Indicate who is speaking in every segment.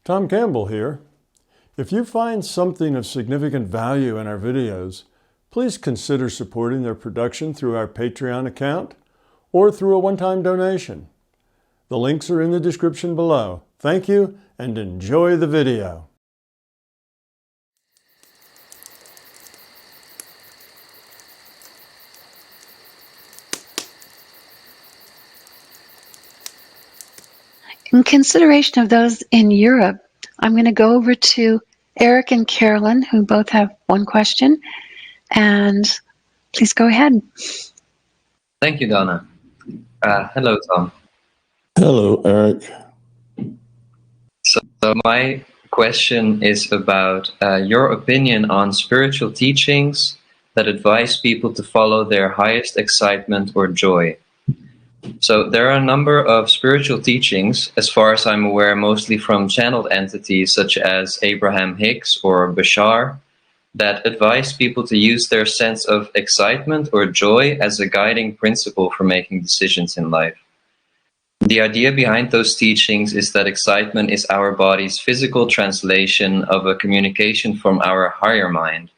Speaker 1: Tom Campbell here. If you find something of significant value in our videos, please consider supporting their production through our Patreon account or through a one-time donation. The links are in the description below. Thank you and enjoy the video.
Speaker 2: In consideration of those in Europe, I'm going to go over to Eric and Carolyn, who both have one question. And please go ahead.
Speaker 3: Thank you, Donna. Hello, Tom.
Speaker 1: Hello, Eric.
Speaker 3: So my question is about your opinion on spiritual teachings that advise people to follow their highest excitement or joy. So there are a number of spiritual teachings, as far as I'm aware, mostly from channeled entities such as Abraham Hicks or Bashar, that advise people to use their sense of excitement or joy as a guiding principle for making decisions in life. The idea behind those teachings is that excitement is our body's physical translation of a communication from our higher mind.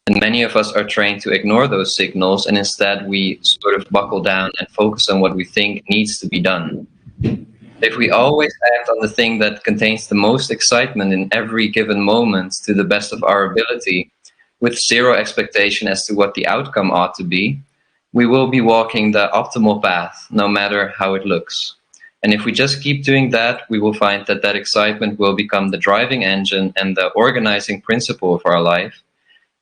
Speaker 3: And many of us are trained to ignore those signals, and instead we sort of buckle down and focus on what we think needs to be done. If we always act on the thing that contains the most excitement in every given moment to the best of our ability, with zero expectation as to what the outcome ought to be, we will be walking the optimal path, no matter how it looks. And if we just keep doing that, we will find that that excitement will become the driving engine and the organizing principle of our life,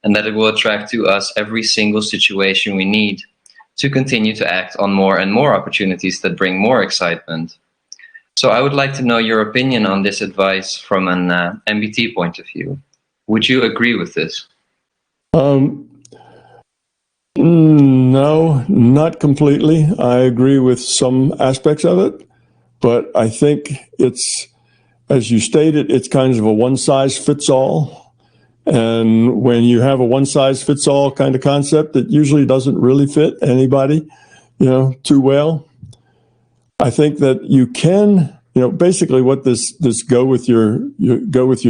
Speaker 3: and that it will attract to us every single situation we need to continue to act on more and more opportunities that bring more excitement. So I would like to know your opinion on this advice from an MBT point of view. Would you agree with this?
Speaker 1: No, not completely. I agree with some aspects of it, but I think it's, as you stated, it's kind of a one-size-fits-all. And when you have a one-size-fits-all kind of concept, it usually doesn't really fit anybody, too well. I think that you can, basically what this go with your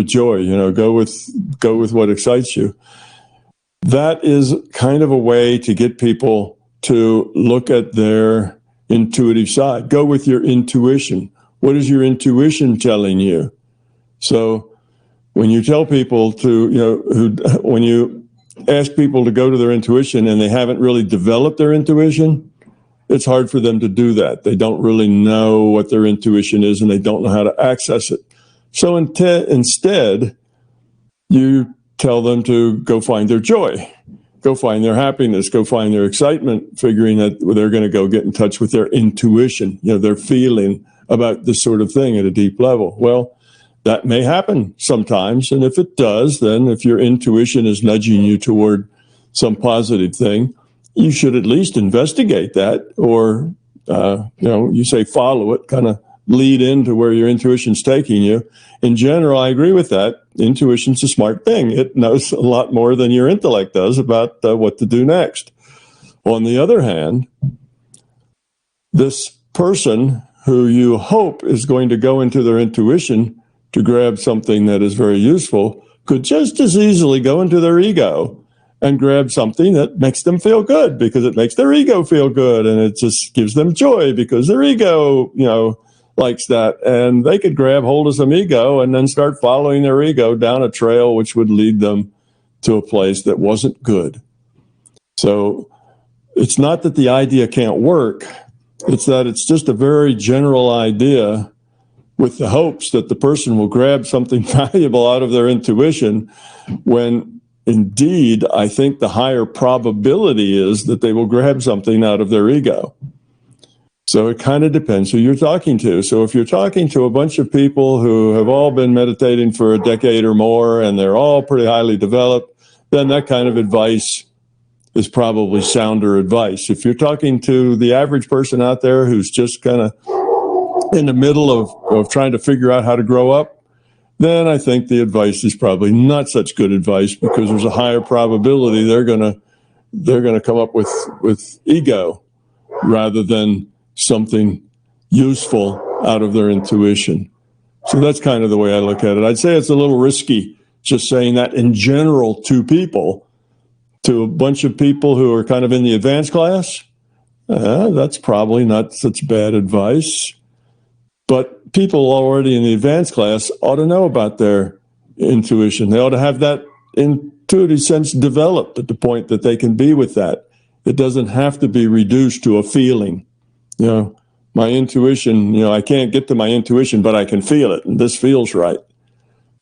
Speaker 1: joy, go with what excites you. That is kind of a way to get people to look at their intuitive side. Go with your intuition. What is your intuition telling you? So when you tell people to, when you ask people to go to their intuition and they haven't really developed their intuition, it's hard for them to do that. They don't really know what their intuition is and they don't know how to access it. So instead, you tell them to go find their joy, go find their happiness, go find their excitement, figuring that they're going to go get in touch with their intuition, their feeling about this sort of thing at a deep level. Well, that may happen sometimes, and if it does, then if your intuition is nudging you toward some positive thing, you should at least investigate that, or you say follow it, kind of lead into where your intuition's taking you. In general, I agree with that. Intuition's a smart thing. It knows a lot more than your intellect does about what to do next. On the other hand, this person who you hope is going to go into their intuition to grab something that is very useful could just as easily go into their ego and grab something that makes them feel good, because it makes their ego feel good, and it just gives them joy because their ego, likes that. And they could grab hold of some ego and then start following their ego down a trail which would lead them to a place that wasn't good. So it's not that the idea can't work. It's that it's just a very general idea with the hopes that the person will grab something valuable out of their intuition, when indeed I think the higher probability is that they will grab something out of their ego. So it kind of depends who you're talking to. So if you're talking to a bunch of people who have all been meditating for a decade or more and they're all pretty highly developed, then that kind of advice is probably sounder advice. If you're talking to the average person out there who's just kind of in the middle of trying to figure out how to grow up, then I think the advice is probably not such good advice, because there's a higher probability they're gonna come up with ego rather than something useful out of their intuition. So that's kind of the way I look at it. I'd say it's a little risky just saying that in general to people, to a bunch of people who are kind of in the advanced class. That's probably not such bad advice. But people already in the advanced class ought to know about their intuition. They ought to have that intuitive sense developed at the point that they can be with that. It doesn't have to be reduced to a feeling. You know, my intuition, I can't get to my intuition, but I can feel it, and this feels right.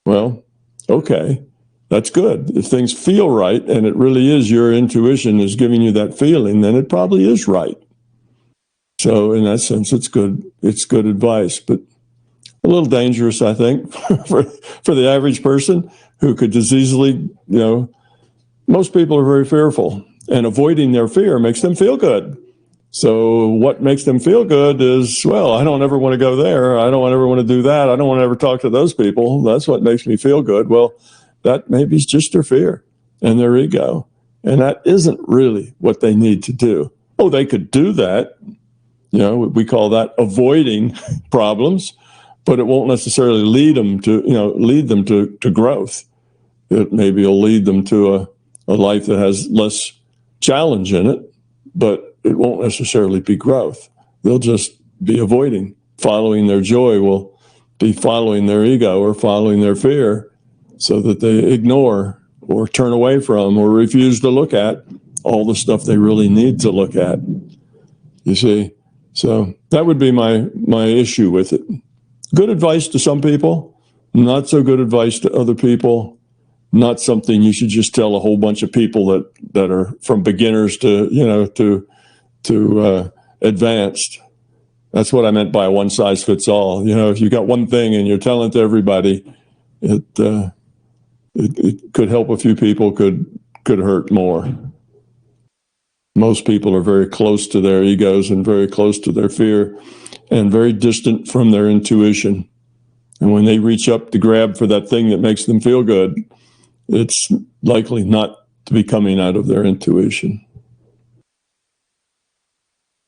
Speaker 1: Well, okay, that's good. If things feel right, and it really is your intuition is giving you that feeling, then it probably is right. So in that sense, it's good. It's good advice, but a little dangerous, I think, for the average person who could just easily, most people are very fearful, and avoiding their fear makes them feel good. So what makes them feel good is, well, I don't ever want to go there. I don't ever want to do that. I don't want to ever talk to those people. That's what makes me feel good. Well, that maybe is just their fear and their ego. And that isn't really what they need to do. Oh, they could do that. We call that avoiding problems, but it won't necessarily lead them to growth. It maybe will lead them to a life that has less challenge in it, but it won't necessarily be growth. They'll just be avoiding. Following their joy will be following their ego or following their fear, so that they ignore or turn away from or refuse to look at all the stuff they really need to look at. You see? So that would be my issue with it. Good advice to some people, not so good advice to other people. Not something you should just tell a whole bunch of people that are from beginners to advanced. That's what I meant by one size fits all. If you got one thing and you're telling it to everybody, it could help a few people, could hurt more. Most people are very close to their egos and very close to their fear and very distant from their intuition. And when they reach up to grab for that thing that makes them feel good, it's likely not to be coming out of their intuition.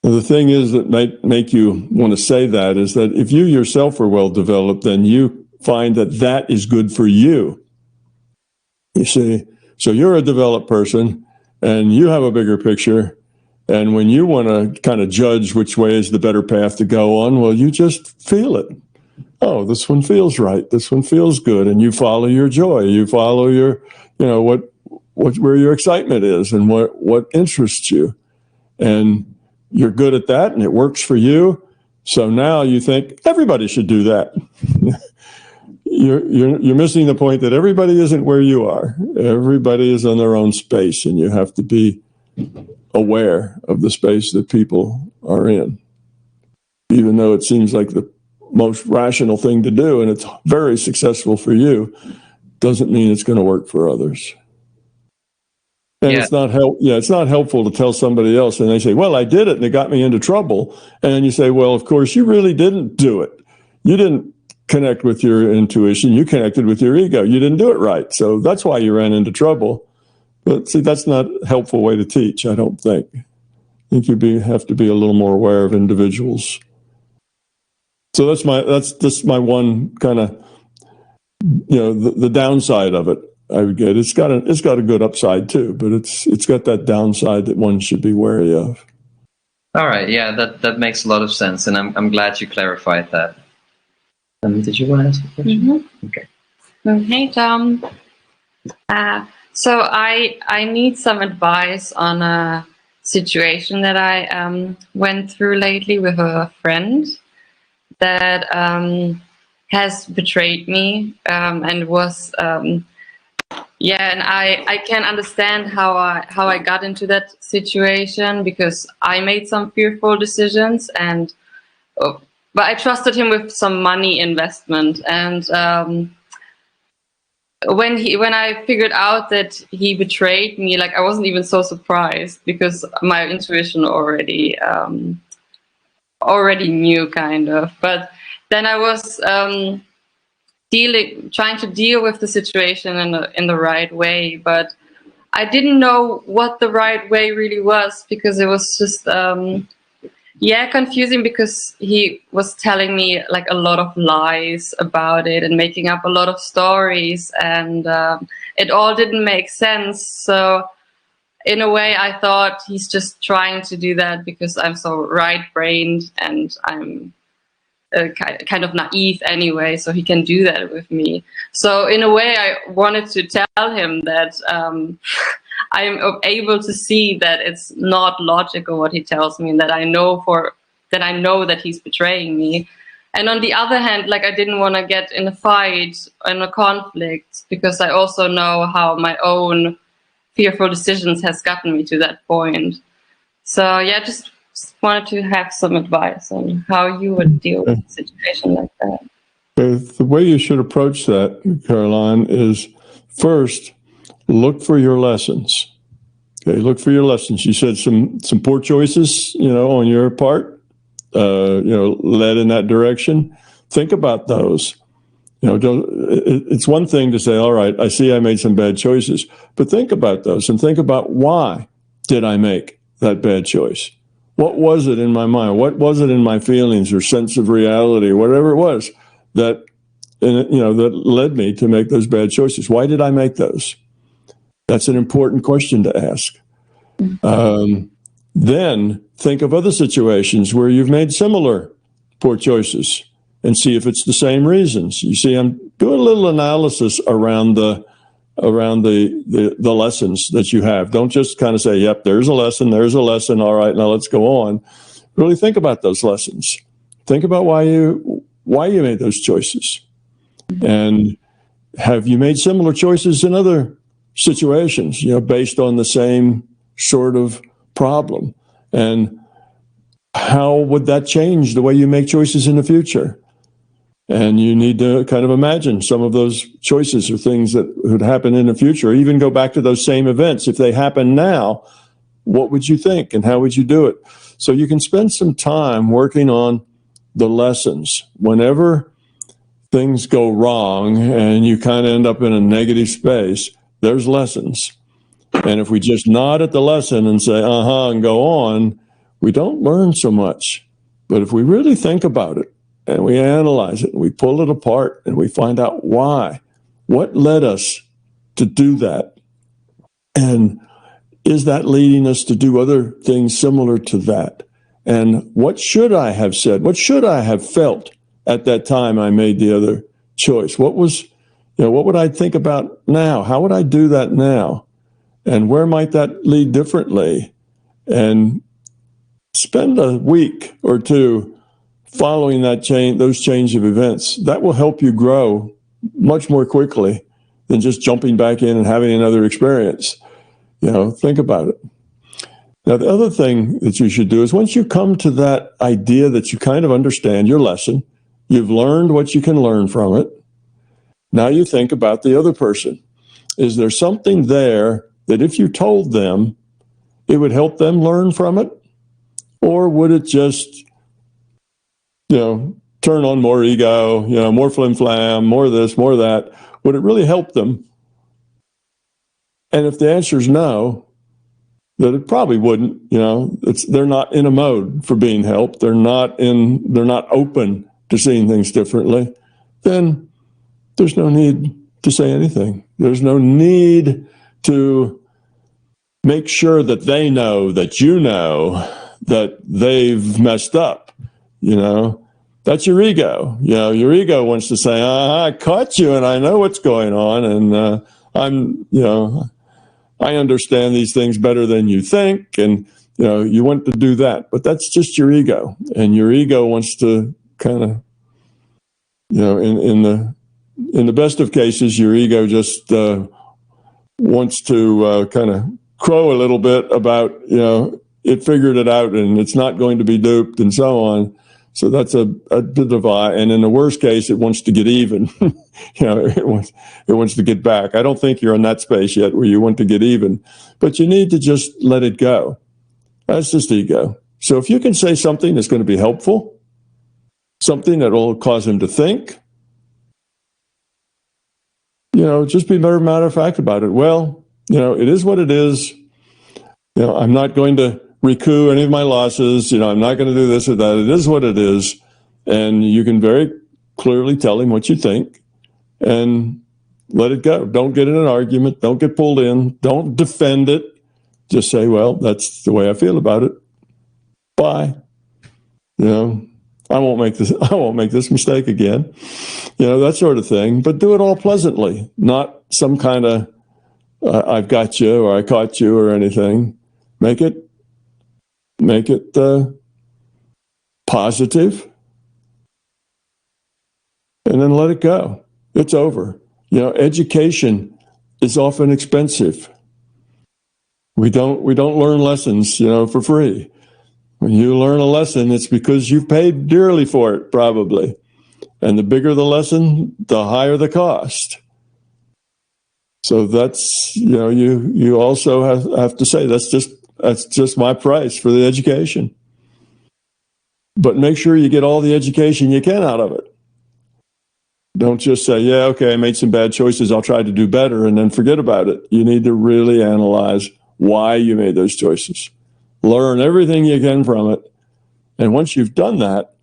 Speaker 1: The thing is that might make you want to say that is that if you yourself are well developed, then you find that that is good for you. You see, so you're a developed person and you have a bigger picture. And when you want to kind of judge which way is the better path to go on, well, you just feel it. Oh, this one feels right. This one feels good. And you follow your joy. You follow your, where your excitement is and what interests you. And you're good at that and it works for you. So now you think everybody should do that. You're missing the point that everybody isn't where you are. Everybody is in their own space, and you have to be aware of the space that people are in. Even though it seems like the most rational thing to do, and it's very successful for you, doesn't mean it's going to work for others. And it's not helpful to tell somebody else, and they say, "Well, I did it, and it got me into trouble." And then you say, "Well, of course, you really didn't do it. You didn't connect with your intuition. You connected with your ego. You didn't do it right. So that's why you ran into trouble." But see, that's not a helpful way to teach, I don't think. I think you have to be a little more aware of individuals. So that's just my one kind of, the downside of it. I would get it's got a good upside too, but it's got that downside that one should be wary of.
Speaker 3: All right, yeah, that makes a lot of sense, and I'm glad you clarified that. Did you want to ask a question? Mm-hmm. Okay.
Speaker 4: Hey, Tom. So I need some advice on a situation that I went through lately with a friend that has betrayed me and was and I can understand how I got into that situation because I made some fearful decisions but I trusted him with some money investment, and when I figured out that he betrayed me, I wasn't even so surprised because my intuition already knew kind of. But then I was trying to deal with the situation in the right way, but I didn't know what the right way really was because it was just Yeah, confusing because he was telling me like a lot of lies about it and making up a lot of stories, and it all didn't make sense. So in a way, I thought he's just trying to do that because I'm so right-brained and I'm kind of naive anyway, so he can do that with me. So in a way, I wanted to tell him that I'm able to see that it's not logical what he tells me, and that I know that he's betraying me. And on the other hand, like, I didn't want to get in a fight and a conflict because I also know how my own fearful decisions has gotten me to that point. So yeah, just wanted to have some advice on how you would deal with a situation like that.
Speaker 1: The way you should approach that, Caroline, is first look for your lessons. Okay, look for your lessons. You said some poor choices, on your part, led in that direction. Think about those. It's one thing to say, all right, I see I made some bad choices, but think about those and think about why did I make that bad choice? What was it in my mind? What was it in my feelings or sense of reality, whatever it was that led me to make those bad choices? Why did I make those? That's an important question to ask. Then think of other situations where you've made similar poor choices and see if it's the same reasons. You see, I'm doing a little analysis around the lessons that you have. Don't just kind of say, yep, there's a lesson, all right, now let's go on. Really think about those lessons. Think about why you made those choices. And have you made similar choices in other situations, based on the same sort of problem? And how would that change the way you make choices in the future? And you need to kind of imagine some of those choices or things that would happen in the future, or even go back to those same events. If they happen now, what would you think and how would you do it? So you can spend some time working on the lessons. Whenever things go wrong and you kind of end up in a negative space, there's lessons. And if we just nod at the lesson and say, and go on, we don't learn so much. But if we really think about it, and we analyze it, and we pull it apart, and we find out why. What led us to do that? And is that leading us to do other things similar to that? And what should I have said? What should I have felt at that time I made the other choice? What would I think about now? How would I do that now? And where might that lead differently? And spend a week or two following those change of events. That will help you grow much more quickly than just jumping back in and having another experience. Think about it. Now, the other thing that you should do is once you come to that idea that you kind of understand your lesson, you've learned what you can learn from it. Now you think about the other person. Is there something there that if you told them, it would help them learn from it? Or would it just turn on more ego, more flim-flam, more this, more that? Would it really help them? And if the answer is no, that it probably wouldn't. They're not in a mode for being helped. They're not open to seeing things differently. Then there's no need to say anything. There's no need to make sure that they know that that they've messed up. That's your ego. Your ego wants to say, I caught you and I know what's going on. And I understand these things better than you think. And, you want to do that, but that's just your ego. And your ego wants to kind of, in the best of cases, your ego just wants to kind of crow a little bit about, it figured it out and it's not going to be duped and so on. So that's a bit of and in the worst case, it wants to get even. It wants to get back. I don't think you're in that space yet where you want to get even, but you need to just let it go. That's just ego. So if you can say something that's going to be helpful, something that will cause him to think, just be very matter of fact about it. Well, it is what it is. I'm not going to recoup any of my losses. I'm not going to do this or that. It is what it is. And you can very clearly tell him what you think and let it go. Don't get in an argument. Don't get pulled in. Don't defend it. Just say, well, that's the way I feel about it. Bye. I won't make this mistake again. That sort of thing. But do it all pleasantly, not some kind of I've got you or I caught you or anything. Make it positive, and then let it go. It's over. Education is often expensive. We don't learn lessons, for free. When you learn a lesson, it's because you've paid dearly for it, probably. And the bigger the lesson, the higher the cost. So that's, you also have to say that's just my price for the education. But make sure you get all the education you can out of it. Don't just say, yeah, okay, I made some bad choices, I'll try to do better, and then forget about it. You need to really analyze why you made those choices. Learn everything you can from it. And once you've done that,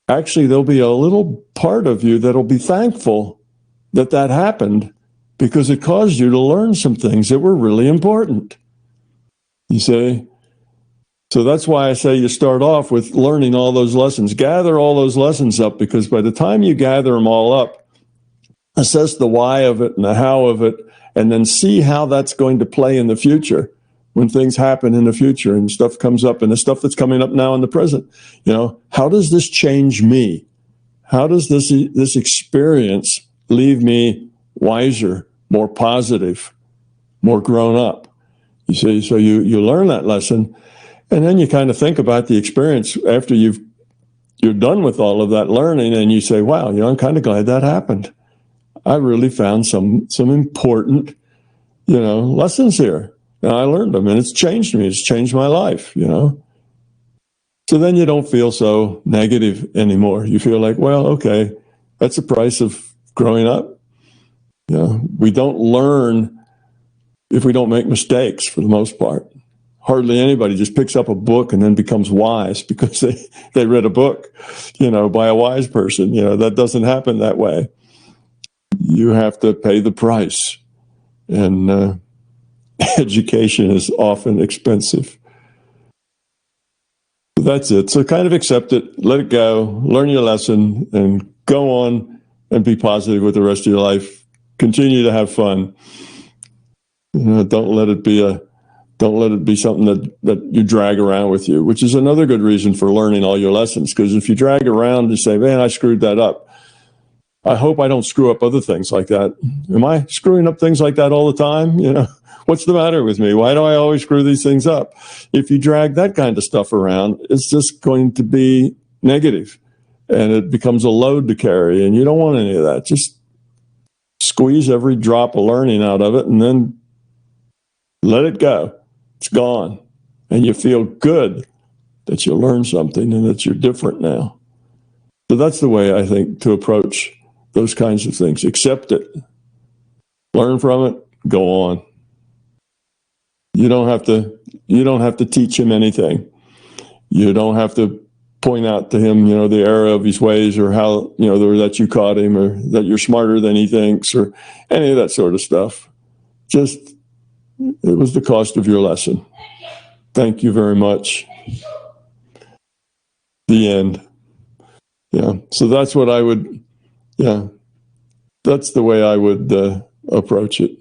Speaker 1: actually there'll be a little part of you that'll be thankful that happened, because it caused you to learn some things that were really important. You see? So that's why I say you start off with learning all those lessons. Gather all those lessons up, because by the time you gather them all up, assess the why of it and the how of it, and then see how that's going to play in the future when things happen in the future and stuff comes up, and the stuff that's coming up now in the present. How does this change me? How does this experience leave me wiser, more positive, more grown up? You see, so you learn that lesson, and then you kind of think about the experience after you're done with all of that learning, and you say, wow, I'm kind of glad that happened. I really found some important, lessons here. And I learned them, and it's changed me. It's changed my life, So then you don't feel so negative anymore. You feel like, well, okay, that's the price of growing up. We don't learn if we don't make mistakes, for the most part. Hardly anybody just picks up a book and then becomes wise because they read a book, by a wise person. That doesn't happen that way. You have to pay the price. And education is often expensive. That's it. So kind of accept it, let it go, learn your lesson, and go on and be positive with the rest of your life. Continue to have fun. Don't let it be something that you drag around with you, which is another good reason for learning all your lessons. Because if you drag around and say, man, I screwed that up, I hope I don't screw up other things like that. Am I screwing up things like that all the time? What's the matter with me? Why do I always screw these things up? If you drag that kind of stuff around, it's just going to be negative, and it becomes a load to carry, and you don't want any of that. Just squeeze every drop of learning out of it, and then let it go. It's gone. And you feel good that you learned something and that you're different now. So that's the way I think to approach those kinds of things. Accept it. Learn from it. Go on. You don't have to teach him anything. You don't have to point out to him, the error of his ways, or how, that you caught him, or that you're smarter than he thinks, or any of that sort of stuff. Just, it was the cost of your lesson. Thank you very much. The end. So that's what I would, that's the way I would approach it.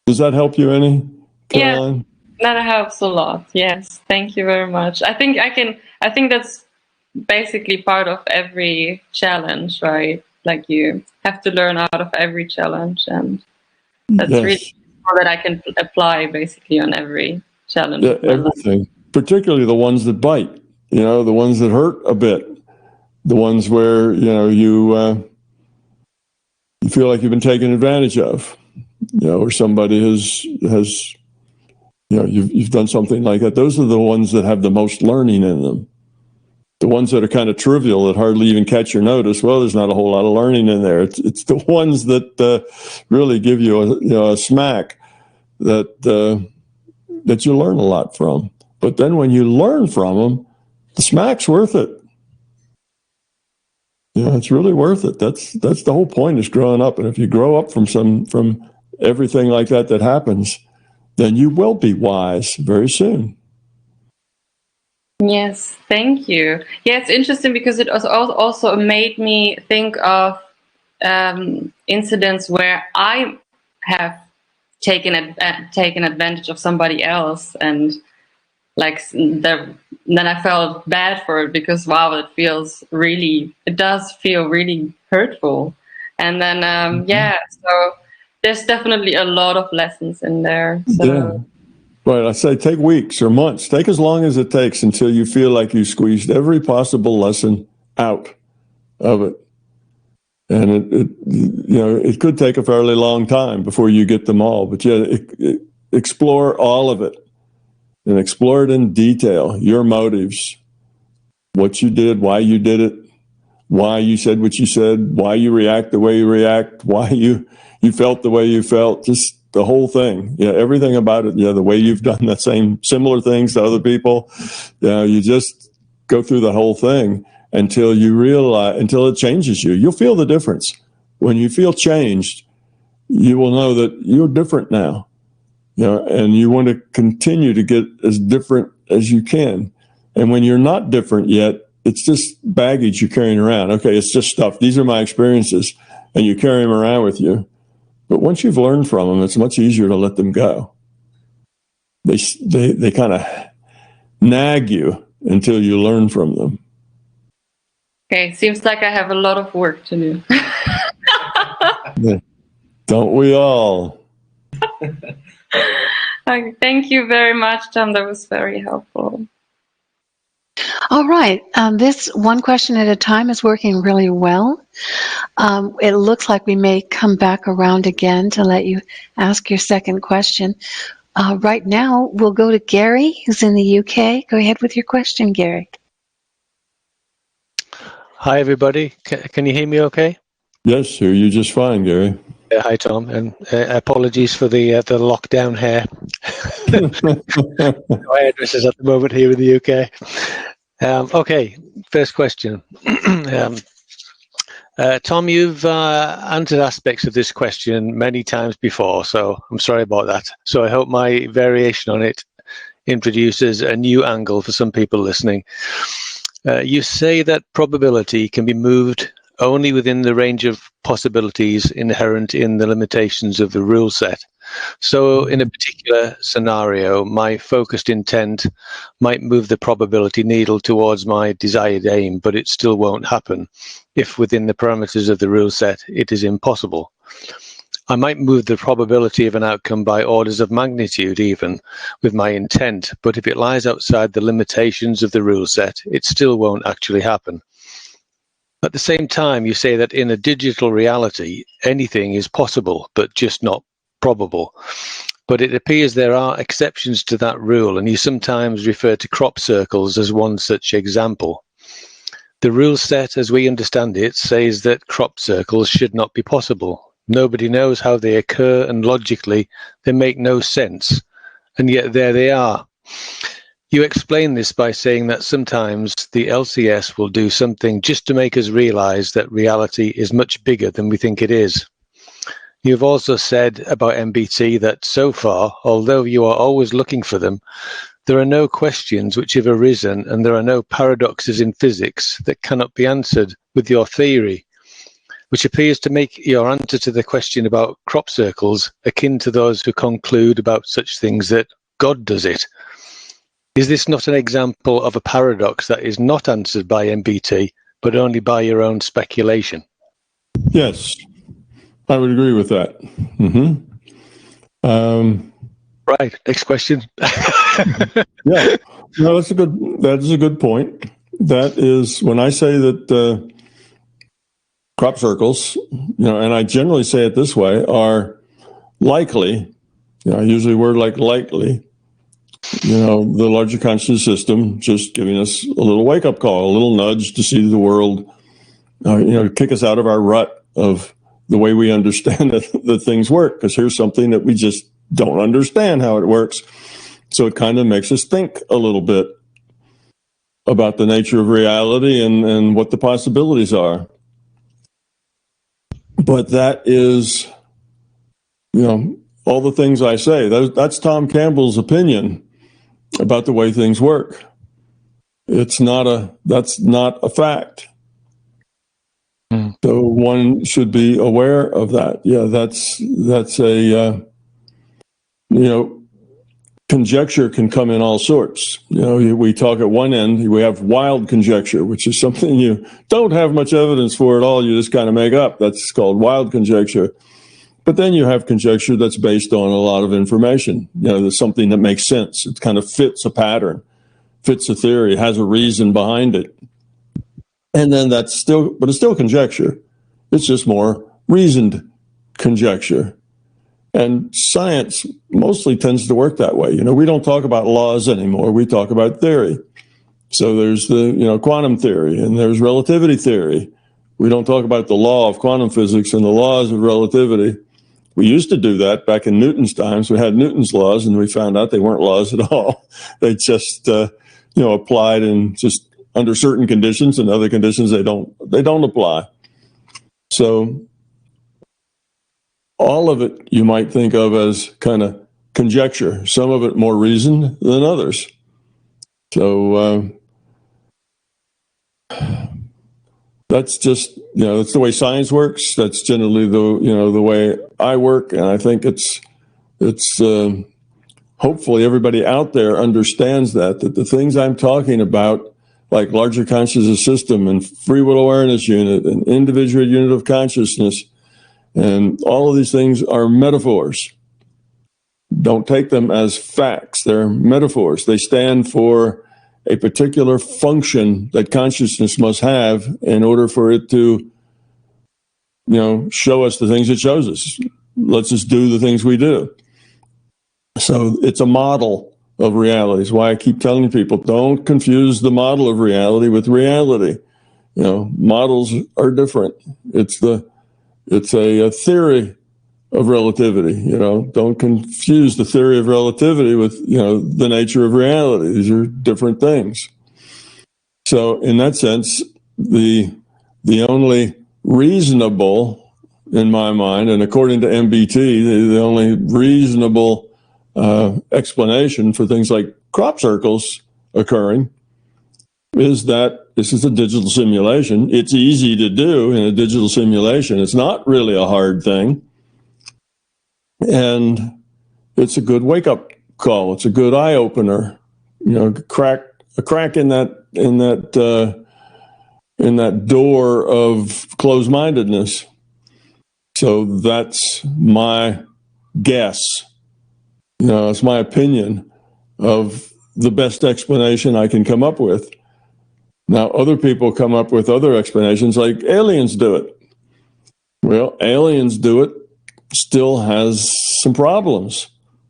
Speaker 1: Does that help you any, Caroline?
Speaker 4: Yeah, that helps a lot. Yes, thank you very much. I think that's basically part of every challenge, right? Like you have to learn out of every challenge, and that's really all that I can apply basically on every challenge.
Speaker 1: Yeah, everything, particularly the ones that bite. The ones that hurt a bit, the ones where you feel like you've been taken advantage of. Or somebody has you've done something like that. Those are the ones that have the most learning in them. The ones that are kind of trivial, that hardly even catch your notice, well, there's not a whole lot of learning in there. It's the ones that really give you a smack that that you learn a lot from. But then when you learn from them, the smack's worth it. It's really worth it. That's the whole point, is growing up. And if you grow up from everything like that happens, then you will be wise very soon.
Speaker 4: Yes, thank you. Yeah, it's interesting because it also made me think of incidents where I have taken advantage of somebody else, and then I felt bad for it because wow, it does feel really hurtful. And then so there's definitely a lot of lessons in there. So.
Speaker 1: Yeah. But I say take weeks or months. Take as long as it takes until you feel like you squeezed every possible lesson out of it. And it could take a fairly long time before you get them all. But explore all of it, and explore it in detail. Your motives, what you did, why you did it, why you said what you said, why you react the way you react, why you felt the way you felt, just the whole thing. Everything about it. The way you've done similar things to other people. You just go through the whole thing until you realize, until it changes you. You'll feel the difference. When you feel changed, you will know that you're different now. And you want to continue to get as different as you can. And when you're not different yet, it's just baggage you're carrying around. Okay, it's just stuff. These are my experiences, and you carry them around with you. But once you've learned from them, it's much easier to let them go. They kind of nag you until you learn from them.
Speaker 4: Okay, seems like I have a lot of work to do.
Speaker 1: Yeah. Don't we all?
Speaker 4: Thank you very much, Tom. That was very helpful.
Speaker 2: All right. This one question at a time is working really well. It looks like we may come back around again to let you ask your second question. Right now, we'll go to Gary, who's in the UK. Go ahead with your question, Gary.
Speaker 5: Hi, everybody. Can you hear me okay?
Speaker 1: Yes, hear you just fine, Gary.
Speaker 5: Hi, Tom, and apologies for the lockdown hair. My hairdressers at the moment here in the UK. Okay, first question. Tom, you've answered aspects of this question many times before, so I'm sorry about that. So I hope my variation on it introduces a new angle for some people listening. You say that probability can be moved only within the range of possibilities inherent in the limitations of the rule set. So in a particular scenario, my focused intent might move the probability needle towards my desired aim, but it still won't happen if within the parameters of the rule set it is impossible. I might move the probability of an outcome by orders of magnitude even with my intent, but if it lies outside the limitations of the rule set, it still won't actually happen. At the same time, you say that in a digital reality, anything is possible, but just not probable. But it appears there are exceptions to that rule, and you sometimes refer to crop circles as one such example. The rule set, as we understand it, says that crop circles should not be possible. Nobody knows how they occur, and logically, they make no sense. And yet there they are. You explain this by saying that sometimes the LCS will do something just to make us realize that reality is much bigger than we think it is. You've also said about MBT that so far, although you are always looking for them, there are no questions which have arisen, and there are no paradoxes in physics that cannot be answered with your theory, which appears to make your answer to the question about crop circles akin to those who conclude about such things that God does it. Is this not an example of a paradox that is not answered by MBT, but only by your own speculation?
Speaker 1: Yes, I would agree with that.
Speaker 5: Right, next question.
Speaker 1: Yeah, no, that is a good point. That is, when I say that crop circles, and I generally say it this way, are likely, I use the word like likely, the larger conscious system just giving us a little wake-up call, a little nudge to see the world, kick us out of our rut of the way we understand that things work, because here's something that we just don't understand how it works. So it kind of makes us think a little bit about the nature of reality and what the possibilities are. But that is, all the things I say. That's Tom Campbell's opinion about the way things work. That's not a fact. So one should be aware of that. Yeah, that's a, conjecture can come in all sorts. We talk at one end, we have wild conjecture, which is something you don't have much evidence for at all. You just kind of make up. That's called wild conjecture. But then you have conjecture that's based on a lot of information. There's something that makes sense. It kind of fits a pattern, fits a theory, has a reason behind it. And then but it's still conjecture. It's just more reasoned conjecture. And science mostly tends to work that way. We don't talk about laws anymore. We talk about theory. So there's the, quantum theory, and there's relativity theory. We don't talk about the law of quantum physics and the laws of relativity. We used to do that back in Newton's times. We had Newton's laws, and we found out they weren't laws at all. They just, applied in just under certain conditions, and other conditions they don't apply. So all of it you might think of as kind of conjecture, some of it more reasoned than others. So that's just, that's the way science works. That's generally the way I work. And I think it's hopefully everybody out there understands that the things I'm talking about, like larger consciousness system and free will awareness unit and individual unit of consciousness, and all of these things are metaphors. Don't take them as facts. They're metaphors. They stand for a particular function that consciousness must have in order for it to, show us the things it shows us. Lets us do the things we do. So it's a model of reality. It's why I keep telling people, don't confuse the model of reality with reality. Models are different. It's a theory of relativity. Don't confuse the theory of relativity with, the nature of reality. These are different things. So in that sense, the only reasonable, in my mind, and according to MBT, the only reasonable explanation for things like crop circles occurring is that this is a digital simulation. It's easy to do in a digital simulation. It's not really a hard thing. And it's a good wake-up call. It's a good eye-opener. A crack in that door of closed-mindedness. So that's my guess. It's my opinion of the best explanation I can come up with. Now, other people come up with other explanations, like aliens do it. Well, aliens do it still has some problems.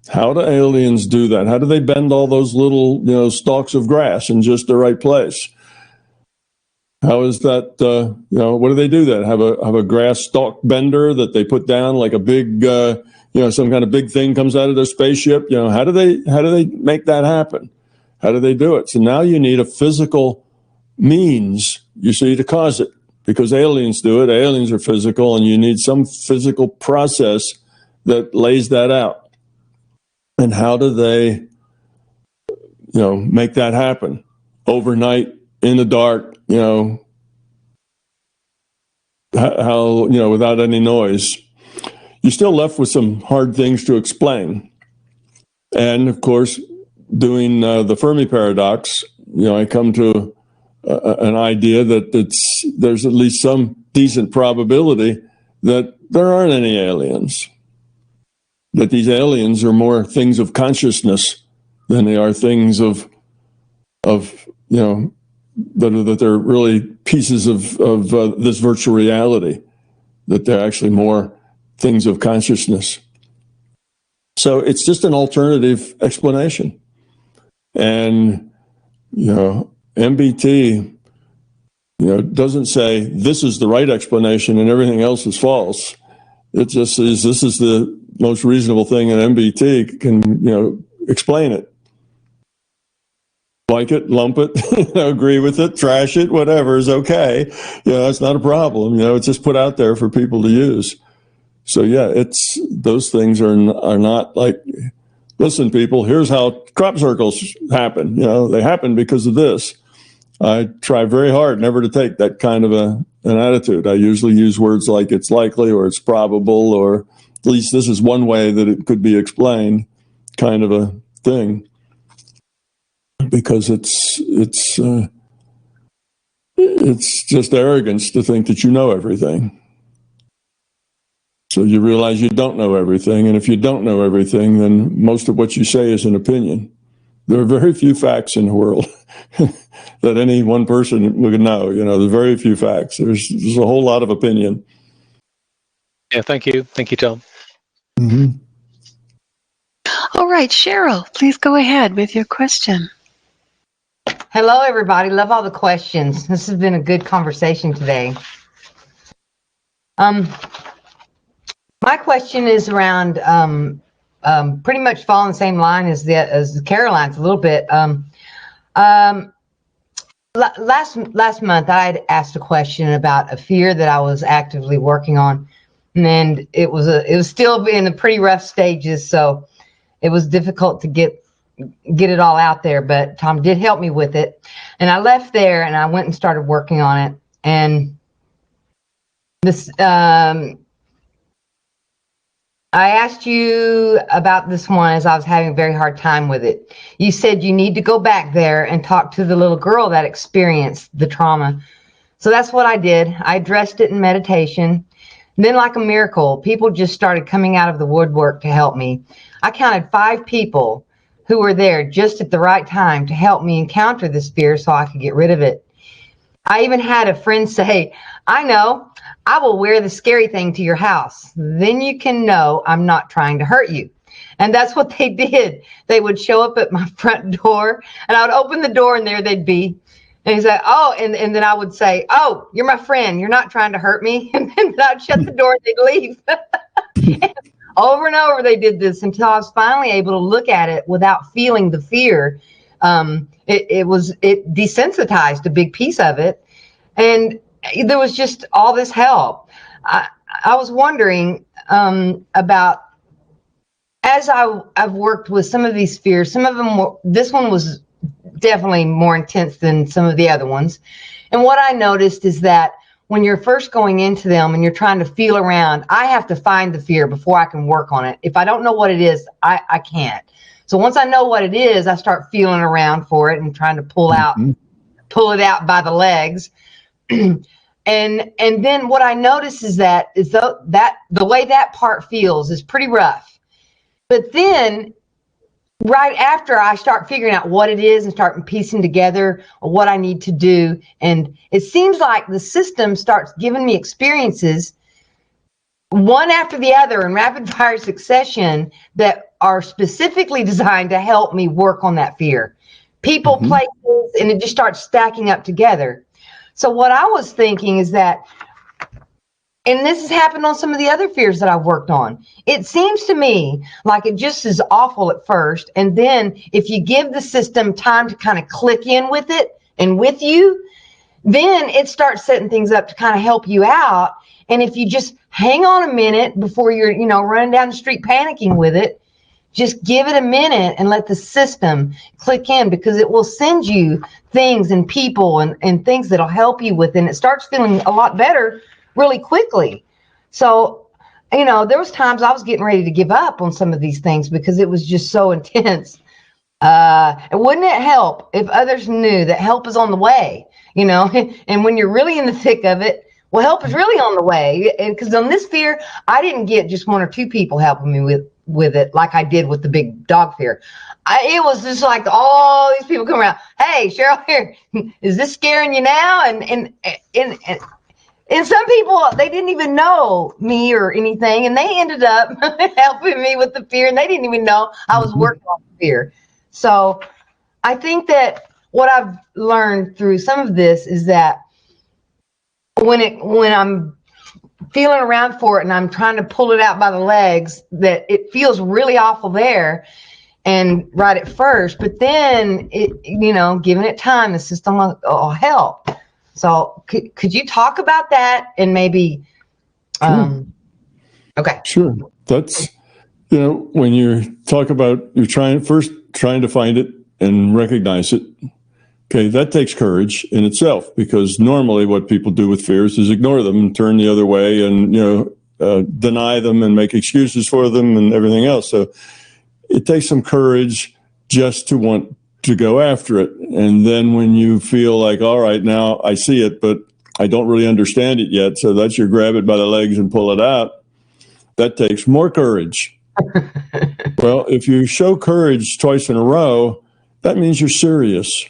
Speaker 1: How do aliens do that? How do they bend all those little, stalks of grass in just the right place? How is that, what do they do that? Have a grass stalk bender that they put down like a big, some kind of big thing comes out of their spaceship? How do they make that happen? How do they do it? So now you need a physical means, to cause it, because aliens do it. Aliens are physical, and you need some physical process that lays that out. And how do they, make that happen overnight in the dark? How without any noise? You're still left with some hard things to explain. And of course, doing the Fermi paradox, I come to an idea that there's at least some decent probability that there aren't any aliens. That these aliens are more things of consciousness than they are things of that they're really pieces of this virtual reality. That they're actually more things of consciousness. So it's just an alternative explanation. And, MBT, doesn't say this is the right explanation and everything else is false. It just says this is the most reasonable thing, and MBT can, explain it. like it, lump it, agree with it, trash it, whatever is okay. It's not a problem. It's just put out there for people to use. So yeah, those things are not like, listen, people, here's how crop circles happen. They happen because of this. I try very hard never to take that kind of an attitude. I usually use words like it's likely or it's probable, or at least this is one way that it could be explained, kind of a thing. Because it's just arrogance to think that you know everything. So you realize you don't know everything, and if you don't know everything, then most of what you say is an opinion. There are very few facts in the world that any one person would know. There's very few facts. There's a whole lot of opinion.
Speaker 5: Yeah, thank you, Tom.
Speaker 1: Mm-hmm.
Speaker 2: All right, Cheryl, please go ahead with your question.
Speaker 6: Hello, everybody. Love all the questions. This has been a good conversation today. My question is around pretty much following the same line as Caroline's a little bit. Last month, I had asked a question about a fear that I was actively working on, and it was still in the pretty rough stages, so it was difficult to get it all out there, but Tom did help me with it. And I left there and I went and started working on it. And this, I asked you about this one as I was having a very hard time with it. You said you need to go back there and talk to the little girl that experienced the trauma. So that's what I did. I addressed it in meditation. And then, like a miracle, people just started coming out of the woodwork to help me. I counted 5 people who were there just at the right time to help me encounter this fear so I could get rid of it. I even had a friend say, I know, I will wear the scary thing to your house. Then you can know I'm not trying to hurt you. And that's what they did. They would show up at my front door and I would open the door and there they'd be. And he'd say, oh, and then I would say, oh, you're my friend. You're not trying to hurt me. And then I'd shut the door and they'd leave. Over and over they did this until I was finally able to look at it without feeling the fear. It desensitized a big piece of it. And there was just all this help. I was wondering about, as I've worked with some of these fears, some of them, this one was definitely more intense than some of the other ones. And what I noticed is that when you're first going into them and you're trying to feel around, I have to find the fear before I can work on it. If I don't know what it is, I can't. So once I know what it is, I start feeling around for it and trying to pull it out by the legs. And then what I notice is that the way that part feels is pretty rough. But then right after I start figuring out what it is and start piecing together what I need to do, and it seems like the system starts giving me experiences one after the other in rapid fire succession that are specifically designed to help me work on that fear. People, places, and it just starts stacking up together. So what I was thinking is that, and this has happened on some of the other fears that I've worked on. It seems to me like it just is awful at first. And then if you give the system time to kind of click in with it and with you, then it starts setting things up to kind of help you out. And if you just hang on a minute before you're, running down the street panicking with it, just give it a minute and let the system click in, because it will send you things and people and things that'll help you with it. And it starts feeling a lot better really quickly. So, there was times I was getting ready to give up on some of these things because it was just so intense. And wouldn't it help if others knew that help is on the way, and when you're really in the thick of it, well, help is really on the way. And because on this fear, I didn't get just 1 or 2 people helping me with it like I did with the big dog fear. It was just like all these people come around. Hey, Cheryl, here, is this scaring you now? And some people, they didn't even know me or anything, and they ended up helping me with the fear, and they didn't even know I was working on the fear. So I think that what I've learned through some of this is that when I'm feeling around for it and I'm trying to pull it out by the legs, that it feels really awful there. and right at first, but then giving it time, the system will help. So could you talk about that and maybe,
Speaker 1: Sure.
Speaker 6: Okay.
Speaker 1: Sure. That's, when you talk about, you're trying to find it and recognize it. Okay, that takes courage in itself, because normally what people do with fears is ignore them and turn the other way and, deny them and make excuses for them and everything else. So it takes some courage just to want to go after it. And then when you feel like, all right, now I see it, but I don't really understand it yet, so that's your grab it by the legs and pull it out. That takes more courage. Well, if you show courage twice in a row, that means you're serious.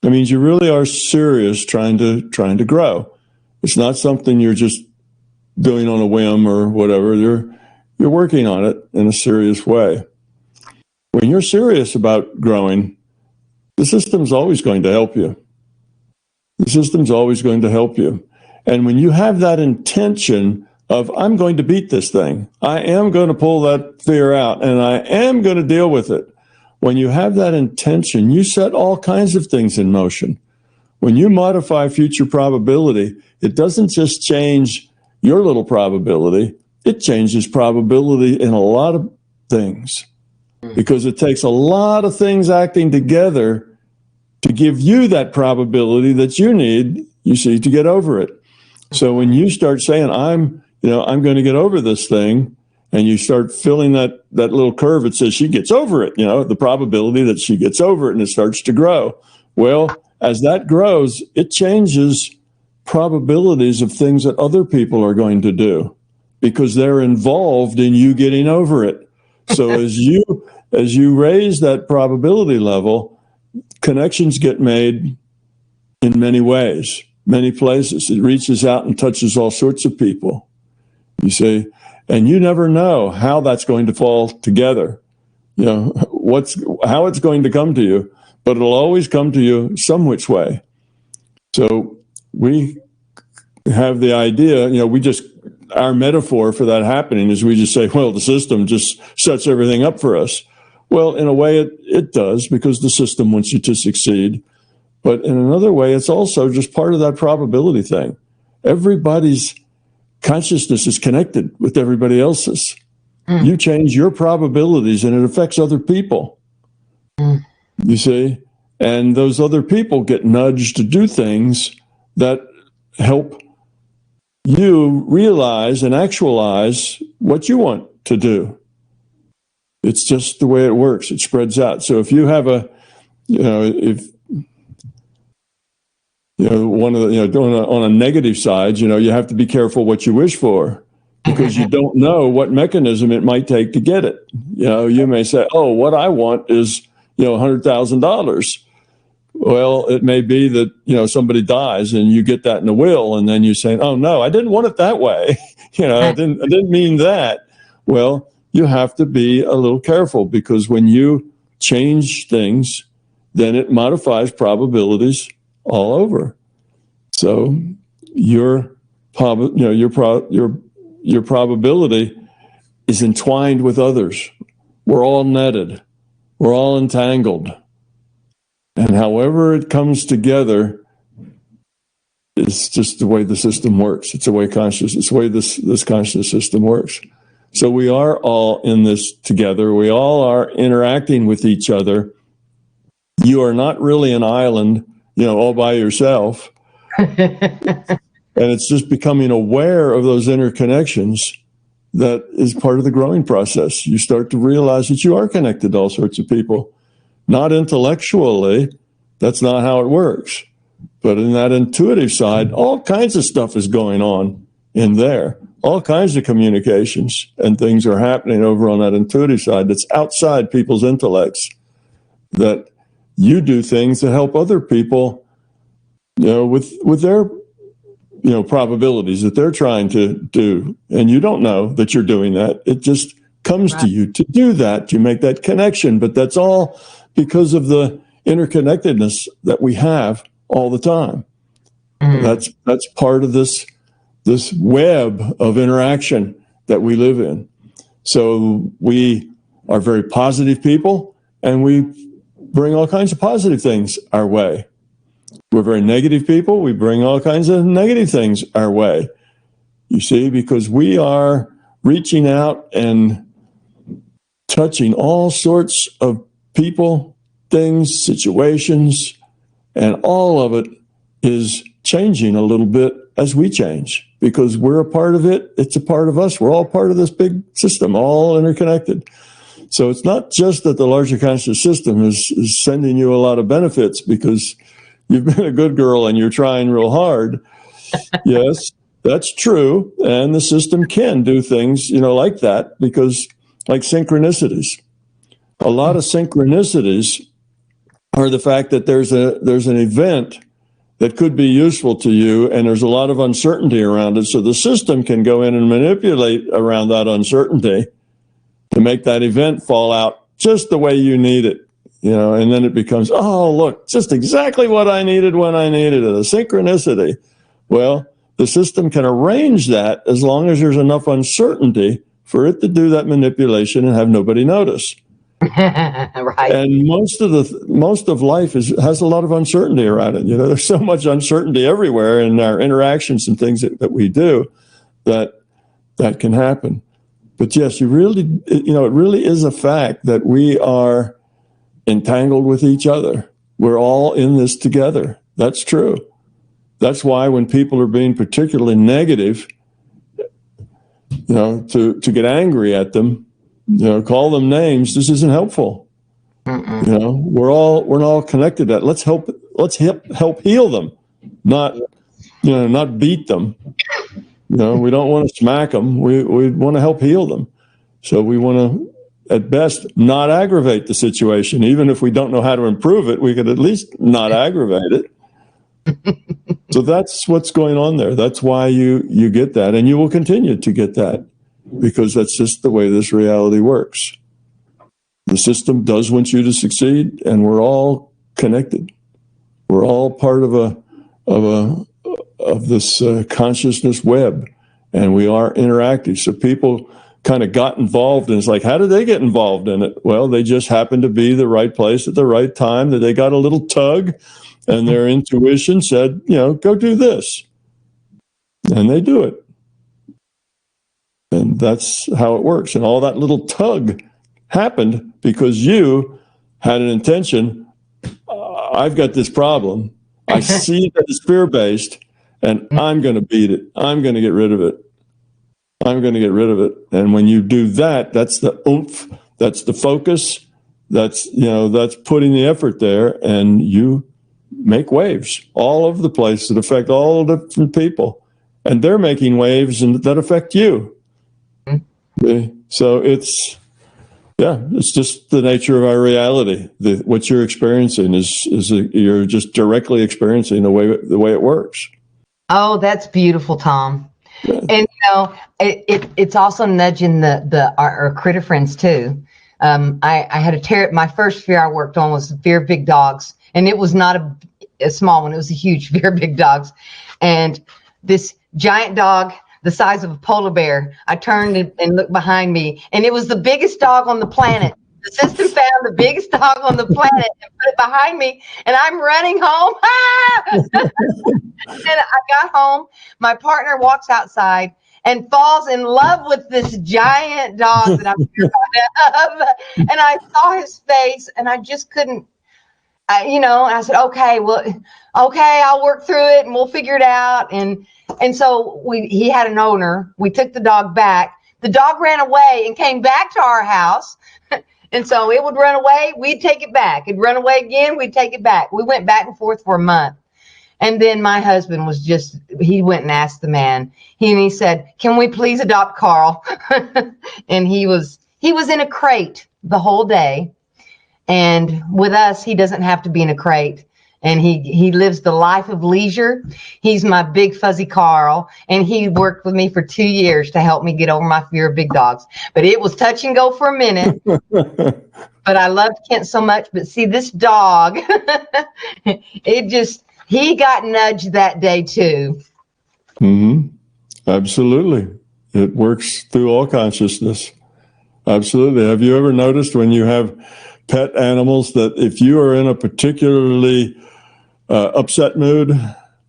Speaker 1: That means you really are serious trying to grow. It's not something you're just doing on a whim or whatever. You're working on it in a serious way. When you're serious about growing, the system's always going to help you. The system's always going to help you. And when you have that intention of, I'm going to beat this thing, I am going to pull that fear out, and I am going to deal with it. When you have that intention, you set all kinds of things in motion. When you modify future probability, it doesn't just change your little probability, it changes probability in a lot of things, because it takes a lot of things acting together to give you that probability that you need, to get over it. So when you start saying, I'm going to get over this thing, and you start filling that little curve that says she gets over it, the probability that she gets over it, and it starts to grow. Well, as that grows, it changes probabilities of things that other people are going to do, because they're involved in you getting over it. So as you raise that probability level, connections get made in many ways, many places. It reaches out and touches all sorts of people, you see, and you never know how that's going to fall together, how it's going to come to you, but it'll always come to you some which way. So we have the idea, our metaphor for that happening is we just say, well, the system just sets everything up for us. Well, in a way it does, because the system wants you to succeed. But in another way, it's also just part of that probability thing. Everybody's consciousness is connected with everybody else's. You change your probabilities and it affects other people. You see? And those other people get nudged to do things that help you realize and actualize what you want to do. It's just the way it works. It spreads out. So if you have on a negative side, you have to be careful what you wish for, because you don't know what mechanism it might take to get it. You may say, oh, what I want is, $100,000. Well, it may be that, somebody dies and you get that in a will, and then you say, oh no, I didn't want it that way. I didn't mean that. Well, you have to be a little careful, because when you change things, then it modifies probabilities all over. So your probability is entwined with others. We're all netted. We're all entangled. And however it comes together, it's just the way the system works. It's the way this conscious system works. So we are all in this together. We all are interacting with each other. You are not really an island, all by yourself. And it's just becoming aware of those interconnections that is part of the growing process. You start to realize that you are connected to all sorts of people. Not intellectually, that's not how it works. But in that intuitive side, all kinds of stuff is going on in there. All kinds of communications and things are happening over on that intuitive side that's outside people's intellects, that you do things to help other people, with their, probabilities that they're trying to do. And you don't know that you're doing that. It just comes to you to do that. You make that connection, but that's all because of the interconnectedness that we have all the time. That's part of this web of interaction that we live in. So we are very positive people, and we bring all kinds of positive things our way. We're very negative people, we bring all kinds of negative things our way. You see, because we are reaching out and touching all sorts of people, things, situations, and all of it is changing a little bit as we change, because we're a part of it. It's a part of us. We're all part of this big system, all interconnected. So it's not just that the larger conscious system is sending you a lot of benefits because you've been a good girl and you're trying real hard. Yes, that's true. And the system can do things, like that, because like synchronicities, a lot of synchronicities are the fact that there's an event that could be useful to you, and there's a lot of uncertainty around it. So the system can go in and manipulate around that uncertainty to make that event fall out just the way you need it, and then it becomes, oh, look, just exactly what I needed when I needed it, a synchronicity. Well, the system can arrange that as long as there's enough uncertainty for it to do that manipulation and have nobody notice.
Speaker 6: Right.
Speaker 1: And most of life has a lot of uncertainty around it. There's so much uncertainty everywhere in our interactions and things that we do that can happen. But yes, it really is a fact that we are entangled with each other. We're all in this together. That's true. That's why when people are being particularly negative, to get angry at them, call them names. This isn't helpful. We're all connected. Let's help heal them, not beat them. We don't want to smack them. We want to help heal them. So we want to, at best, not aggravate the situation. Even if we don't know how to improve it, we could at least not aggravate it. So that's what's going on there. That's why you get that, and you will continue to get that, because that's just the way this reality works. The system does want you to succeed, and we're all connected. We're all part of this consciousness web, and we are interactive. So people kind of got involved, and it's like, how did they get involved in it? Well, they just happened to be the right place at the right time, that they got a little tug, and their intuition said, go do this. And they do it. And that's how it works. And all that little tug happened because you had an intention. I've got this problem. I see that it's fear-based, and I'm going to beat it. I'm going to get rid of it. I'm going to get rid of it. And when you do that, that's the oomph. That's the focus. That's putting the effort there, and you make waves all over the place that affect all different people, and they're making waves that affect you. So it's just the nature of our reality. What you're experiencing is you're just directly experiencing the way it works.
Speaker 6: Oh, that's beautiful, Tom. Yeah. And it's also nudging our critter friends too. I had my first fear I worked on was the fear of big dogs, and it was not a small one. It was a huge fear of big dogs, and this giant dog the size of a polar bear. I turned and looked behind me, and it was the biggest dog on the planet. The system found the biggest dog on the planet and put it behind me, and I'm running home. And I got home. My partner walks outside and falls in love with this giant dog that I'm terrified of. And I saw his face, and I just couldn't. I said, okay, I'll work through it, and we'll figure it out. And so he had an owner. We took the dog back. The dog ran away and came back to our house. And so it would run away, we'd take it back. It'd run away again, we'd take it back. We went back and forth for a month. And then my husband he went and asked the man. He said, can we please adopt Carl? And he was in a crate the whole day. And with us, he doesn't have to be in a crate. And he lives the life of leisure. He's my big fuzzy Carl. And he worked with me for 2 years to help me get over my fear of big dogs. But it was touch and go for a minute. But I loved Kent so much. But see, this dog, he got nudged that day too.
Speaker 1: Mm-hmm. Absolutely. It works through all consciousness. Absolutely. Have you ever noticed when you have pet animals that if you are in a particularly upset mood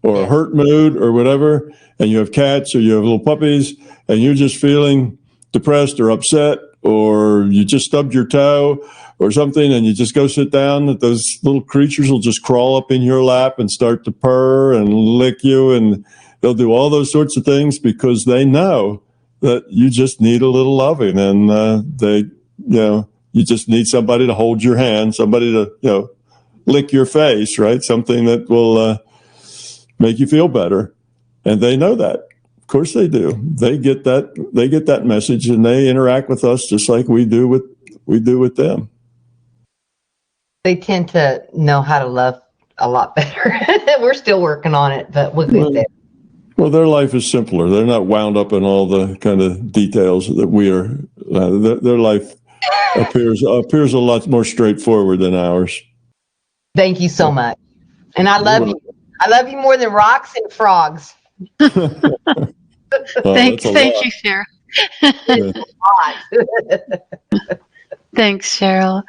Speaker 1: or a hurt mood or whatever, and you have cats or you have little puppies, and you're just feeling depressed or upset, or you just stubbed your toe or something, and you just go sit down, that those little creatures will just crawl up in your lap and start to purr and lick you, and they'll do all those sorts of things because they know that you just need a little loving, and you just need somebody to hold your hand, somebody to lick your face, right? Something that will make you feel better, and they know that. Of course, they do. They get that. They get that message, and they interact with us just like we do with them.
Speaker 6: They tend to know how to love a lot better. We're still working on it, but we'll get there.
Speaker 1: Well, their life is simpler. They're not wound up in all the kind of details that we are. Their life appears a lot more straightforward than ours.
Speaker 6: Thank you so much. And I love you. I love you more than rocks and frogs.
Speaker 2: Thank you, Cheryl. Thanks, Cheryl.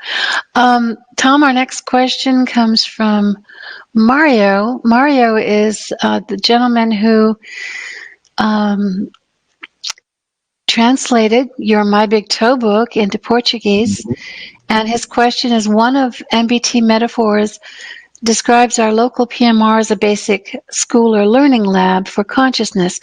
Speaker 2: Tom, our next question comes from Mario. Mario is the gentleman who translated your My Big Toe book into Portuguese. And his question is, one of MBT metaphors describes our local PMR as a basic school or learning lab for consciousness.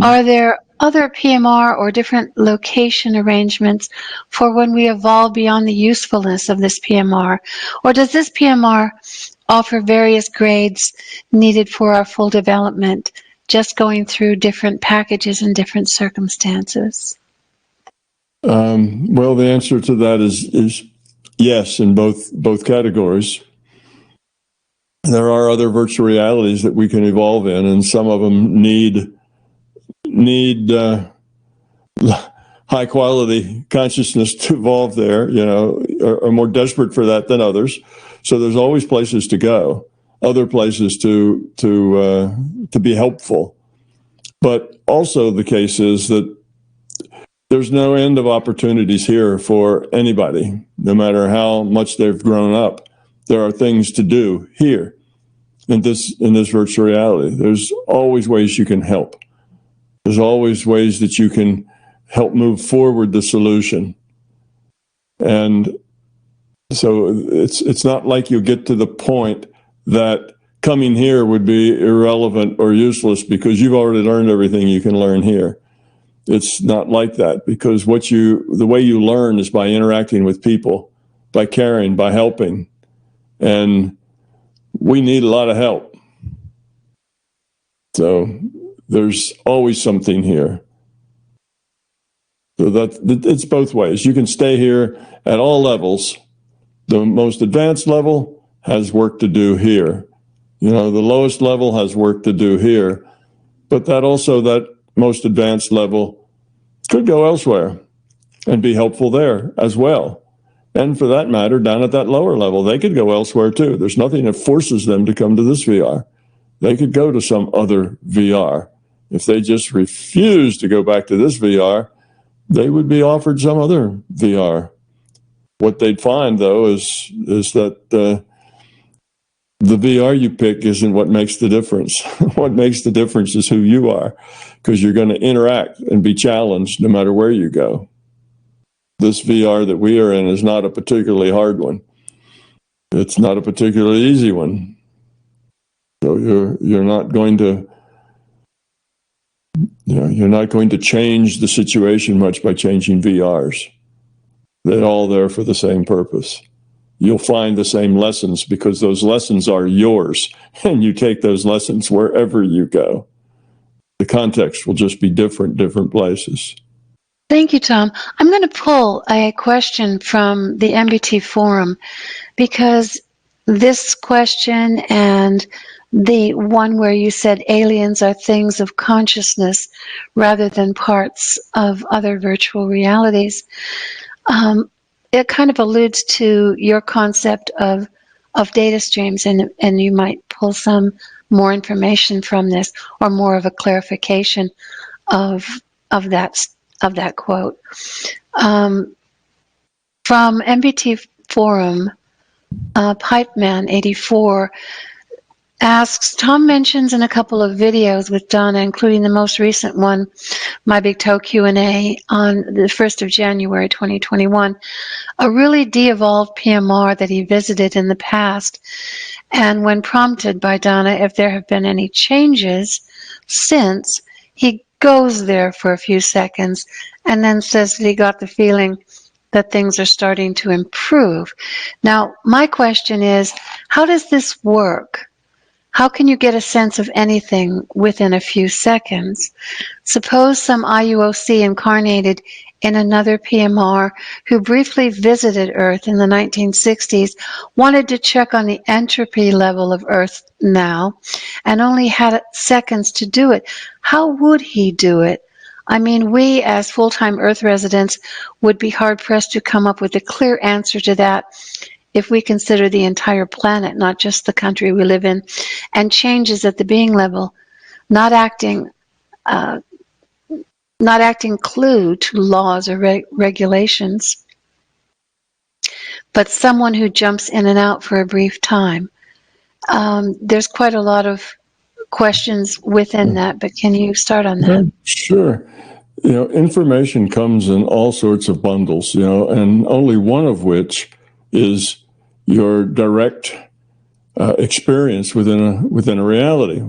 Speaker 2: Are there other PMR or different location arrangements for when we evolve beyond the usefulness of this PMR? Or does this PMR offer various grades needed for our full development, just going through different packages in different circumstances?
Speaker 1: Well, the answer to that is yes in both categories. There are other virtual realities that we can evolve in, and some of them need high quality consciousness to evolve there, are more desperate for that than others. So there's always places to go, other places to be helpful. But also the case is that there's no end of opportunities here for anybody, no matter how much they've grown up. There are things to do here in this virtual reality. There's always ways you can help. There's always ways that you can help move forward the solution. And so it's not like you'll get to the point that coming here would be irrelevant or useless because you've already learned everything you can learn here. It's not like that, because the way you learn is by interacting with people, by caring, by helping. And we need a lot of help. So there's always something here. So it's both ways. You can stay here at all levels. The most advanced level has work to do here. The lowest level has work to do here. But that most advanced level could go elsewhere and be helpful there as well. And for that matter, down at that lower level, they could go elsewhere too. There's nothing that forces them to come to this VR. They could go to some other VR. If they just refuse to go back to this VR, they would be offered some other VR. What they'd find, though, is that the VR you pick isn't what makes the difference. What makes the difference is who you are, because you're going to interact and be challenged no matter where you go. This VR that we are in is not a particularly hard one. It's not a particularly easy one. So you're not going to change the situation much by changing VRs. They're all there for the same purpose. You'll find the same lessons because those lessons are yours, and you take those lessons wherever you go. The context will just be different places.
Speaker 2: Thank you, Tom. I'm going to pull a question from the MBT forum, because this question and the one where you said aliens are things of consciousness rather than parts of other virtual realities, it kind of alludes to your concept of data streams, and you might pull some more information from this, or more of a clarification of that quote. From MBT Forum, Pipeman 84 asks, Tom mentions in a couple of videos with Donna, including the most recent one, My Big Toe Q&A on the 1st of January 2021, a really de-evolved PMR that he visited in the past. And when prompted by Donna if there have been any changes since, he goes there for a few seconds and then says that he got the feeling that things are starting to improve. Now, my question is, how does this work? How can you get a sense of anything within a few seconds? Suppose some IUOC incarnated in another PMR who briefly visited Earth in the 1960s, wanted to check on the entropy level of Earth now, and only had seconds to do it. How would he do it? I mean, we as full-time Earth residents would be hard-pressed to come up with a clear answer to that if we consider the entire planet, not just the country we live in, and changes at the being level, not acting clue to laws or regulations, but someone who jumps in and out for a brief time. There's quite a lot of questions within that, but can you start on that?
Speaker 1: Sure. Information comes in all sorts of bundles, and only one of which is your direct experience within a reality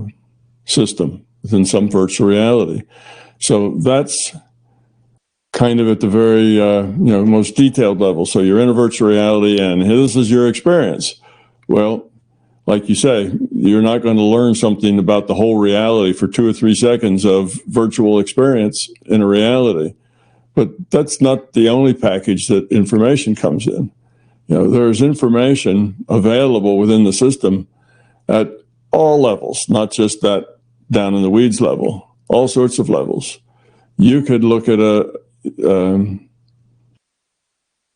Speaker 1: system, within some virtual reality. So that's kind of at the very most detailed level. So you're in a virtual reality, and this is your experience. Well, like you say, you're not going to learn something about the whole reality for 2 or 3 seconds of virtual experience in a reality. But that's not the only package that information comes in. There's information available within the system at all levels, not just that down in the weeds level, all sorts of levels. You could look at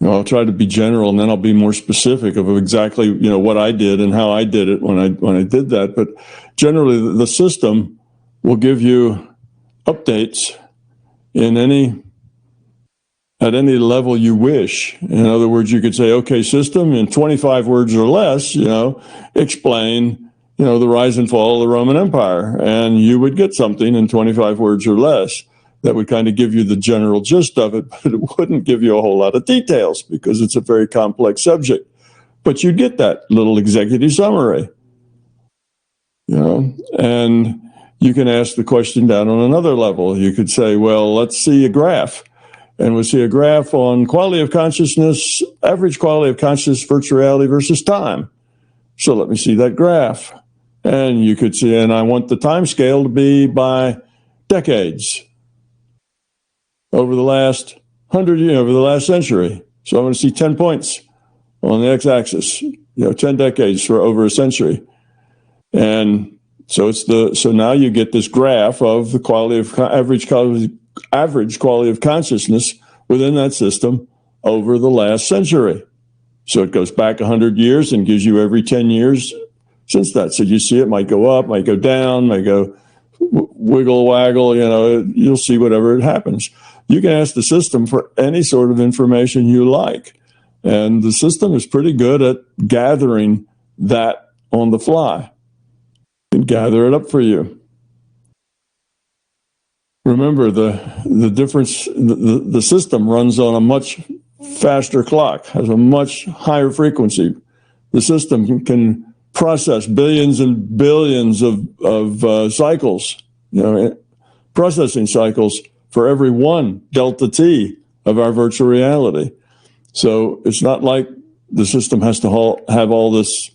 Speaker 1: I'll try to be general, and then I'll be more specific of exactly, what I did and how I did it when I did that. But generally, the system will give you updates at any level you wish. In other words, you could say, okay, system, in 25 words or less, explain, the rise and fall of the Roman Empire. And you would get something in 25 words or less that would kind of give you the general gist of it, but it wouldn't give you a whole lot of details because it's a very complex subject. But you'd get that little executive summary, and you can ask the question down on another level. You could say, well, let's see a graph. And we'll see a graph on quality of consciousness, average quality of consciousness, virtual reality versus time. So let me see that graph. And you could see, and I want the time scale to be by decades over the last 100 years, over the last century. So I want to see 10 points on the x-axis, 10 decades for over a century. And so so now you get this graph of the quality of average quality of consciousness within that system over the last century. So it goes back 100 years and gives you every 10 years since that. So you see it might go up, might go down, might go wiggle, waggle, you'll see whatever it happens. You can ask the system for any sort of information you like. And the system is pretty good at gathering that on the fly and gather it up for you. Remember, the difference, the system runs on a much faster clock, has a much higher frequency. The system can process billions and billions of cycles, processing cycles for every one delta T of our virtual reality. So it's not like the system has to have all this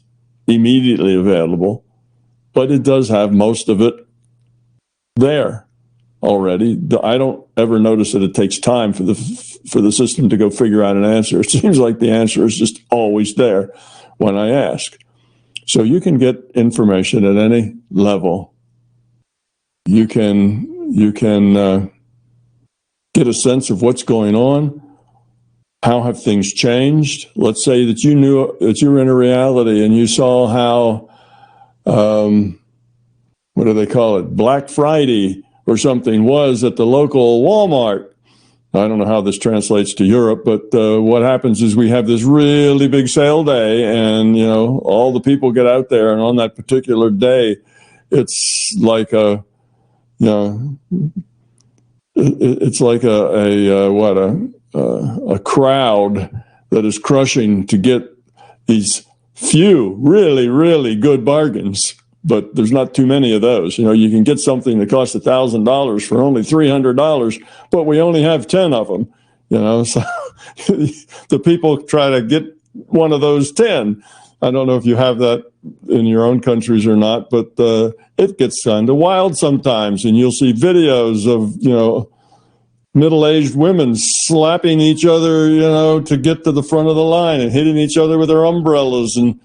Speaker 1: immediately available, but it does have most of it there already. I don't ever notice that it takes time for the system to go figure out an answer. It seems like the answer is just always there when I ask. So you can get information at any level. You can get a sense of what's going on. How have things changed? Let's say that you knew that you were in a reality and you saw how, what do they call it, Black Friday or something was at the local Walmart. I don't know how this translates to Europe, but what happens is we have this really big sale day, and all the people get out there, and on that particular day, it's like it's like a crowd that is crushing to get these few really, really good bargains. But there's not too many of those. You can get something that costs $1,000 for only $300, but we only have 10 of them. So the people try to get one of those 10. I don't know if you have that in your own countries or not, but it gets kind of wild sometimes, and you'll see videos of middle-aged women slapping each other, to get to the front of the line and hitting each other with their umbrellas, and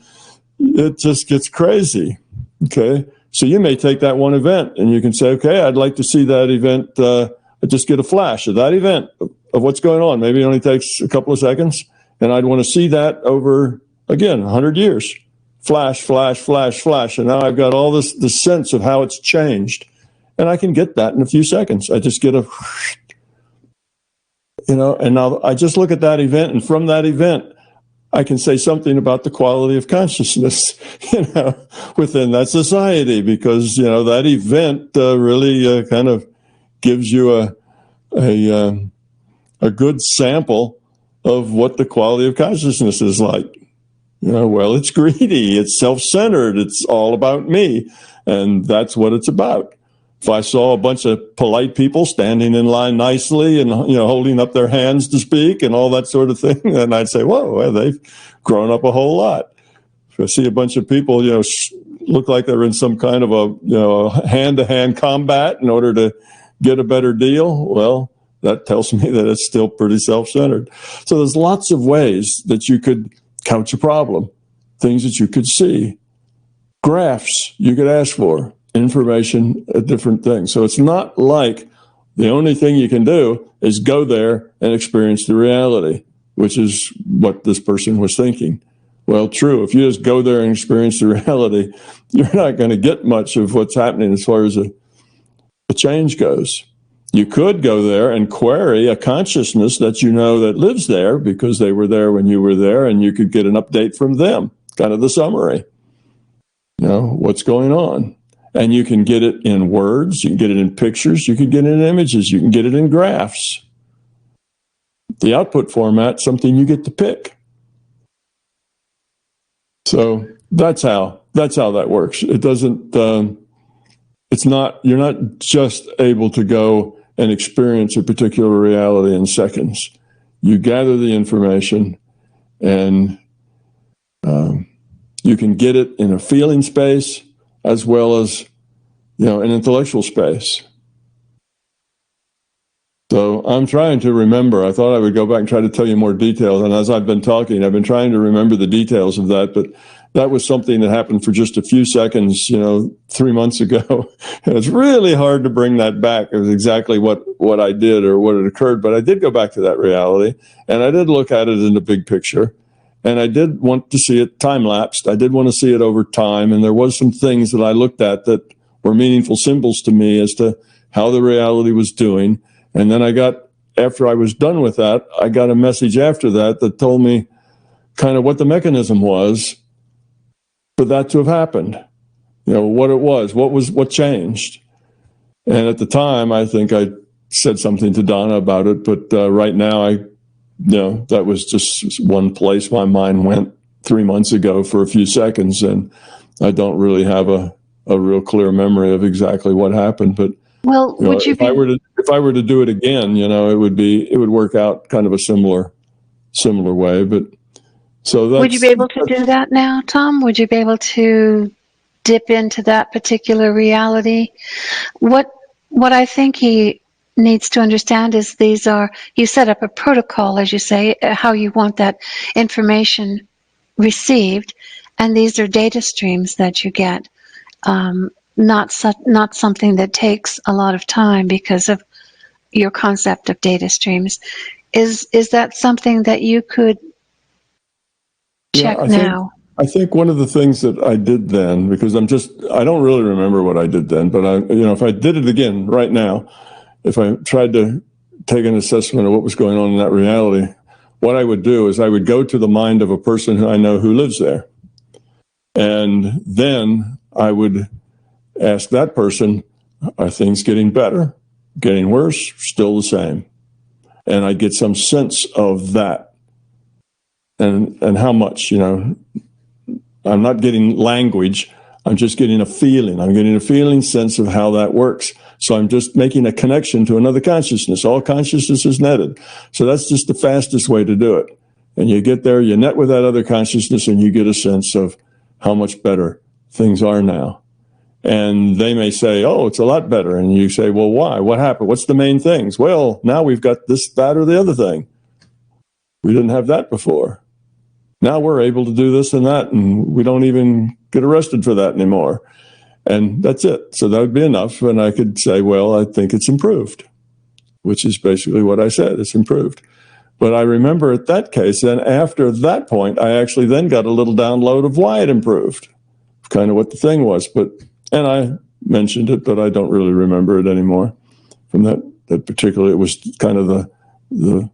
Speaker 1: it just gets crazy. Okay, so you may take that one event and you can say, okay, I'd like to see that event. I just get a flash of that event of what's going on. Maybe it only takes a couple of seconds, and I'd want to see that over, again, 100 years. Flash, flash, flash, flash. And now I've got all this sense of how it's changed. And I can get that in a few seconds. I just get and now I just look at that event, and from that event, I can say something about the quality of consciousness, within that society, because, that event really kind of gives you a good sample of what the quality of consciousness is like. Well, it's greedy, it's self-centered, it's all about me, and that's what it's about. If I saw a bunch of polite people standing in line nicely and, holding up their hands to speak and all that sort of thing, then I'd say, whoa, well, they've grown up a whole lot. If I see a bunch of people, look like they're in some kind of a hand-to-hand combat in order to get a better deal, well, that tells me that it's still pretty self-centered. So there's lots of ways that you could couch a problem, things that you could see, graphs you could ask for, information, different things. So it's not like the only thing you can do is go there and experience the reality, which is what this person was thinking. Well, true. If you just go there and experience the reality, you're not going to get much of what's happening as far as a change goes. You could go there and query a consciousness that that lives there because they were there when you were there, and you could get an update from them, kind of the summary. What's going on? And you can get it in words, you can get it in pictures, you can get it in images, you can get it in graphs. The output format, something you get to pick. So that's how that works. It doesn't, you're not just able to go and experience a particular reality in seconds. You gather the information, and you can get it in a feeling space as well as, an intellectual space. So I'm trying to remember. I thought I would go back and try to tell you more details. And as I've been talking, I've been trying to remember the details of that. But that was something that happened for just a few seconds, 3 months ago. And it's really hard to bring that back. It was exactly what I did or what had occurred. But I did go back to that reality, and I did look at it in the big picture. And I did want to see it time-lapsed. I did want to see it over time. And there was some things that I looked at that were meaningful symbols to me as to how the reality was doing. And then after I was done with that, I got a message after that told me kind of what the mechanism was for that to have happened. What it was, what changed. And at the time, I think I said something to Donna about it, but right now, that was just one place my mind went 3 months ago for a few seconds, and I don't really have a real clear memory of exactly what happened. But
Speaker 2: well,
Speaker 1: if I were to do it again, it would work out kind of a similar way. But so
Speaker 2: would you be able to do that now, Tom? Would you be able to dip into that particular reality? What I think he needs to understand is you set up a protocol, as you say, how you want that information received, and these are data streams that you get, not something that takes a lot of time because of your concept of data streams. Is that something that you could check now?
Speaker 1: I think one of the things that I did then, because I don't really remember what I did then, but if I did it again right now, if I tried to take an assessment of what was going on in that reality, what I would do is I would go to the mind of a person who I know who lives there. And then I would ask that person, are things getting better, getting worse, still the same? And I'd get some sense of that. And how much, I'm not getting language, I'm just getting a feeling. I'm getting a feeling sense of how that works. So I'm just making a connection to another consciousness. All consciousness is netted. So that's just the fastest way to do it. And you get there, you net with that other consciousness, and you get a sense of how much better things are now. And they may say, oh, it's a lot better. And you say, well, why? What happened? What's the main things? Well, now we've got this, that, or the other thing. We didn't have that before. Now we're able to do this and that, and we don't even get arrested for that anymore. And that's it. So that would be enough. And I could say, well, I think it's improved, which is basically what I said. It's improved. But I remember at that case, then after that point, I actually then got a little download of why it improved, kind of what the thing was. And I mentioned it, but I don't really remember it anymore from that particular, it was kind of the